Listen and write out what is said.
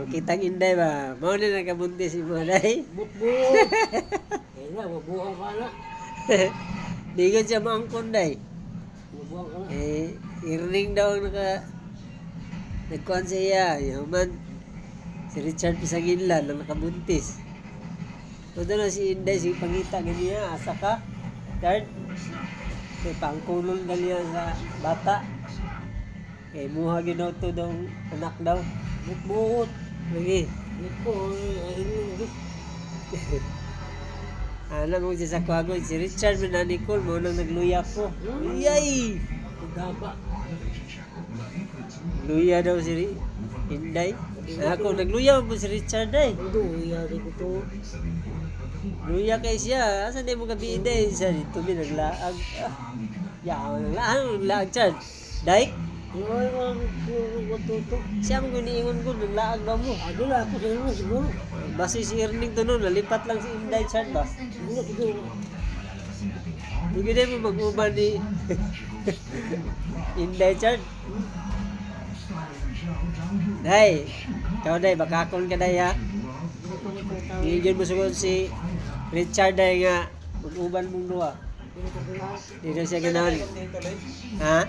Kitang Inday ba? Mao na nakabuntis si mo day. Bukbuk. Eh na, mabuhang ka na. Di ko siya maangkon day. Mabuhang ka na. Earning daw ang nagkuhan sa iya. Yaman, si Richard Pisanginlan na nakabuntis. So doon na si Inday, si Pangita ganyan, asa ka? Richard? Kay pangkulol ganyan sa bata. Kay muha ginoto daw anak daw. Bukbukot. Lagi. Ito, ayun. Alam mo siya sa kwago, si Richard man na Nicole, mo nang nagluya ko. Yay! Gaba. Luya daw si Inday. Ako, nagluya mo si Richard ay. Ito, yari ko to. Luya kay siya. Asan di mo gabi Inday? Siya dito mi naglaag. Yaw, naglaag Chad. Daik? Ay, matuto. Siya mo guniingon ko, naglaag ba mo? Ado na ako sa inyo, siguro. Basi si Erning to nun, nalipat lang si Inday Chad ba? Siguro. Hindi ko din mo mag-uban ni Inday Chad. Day, ikaw day, bakakon ka day ha? Hindi mo sugod si Richard day nga, mag-uban mong duwa. Hindi na siya ganahan. Ha?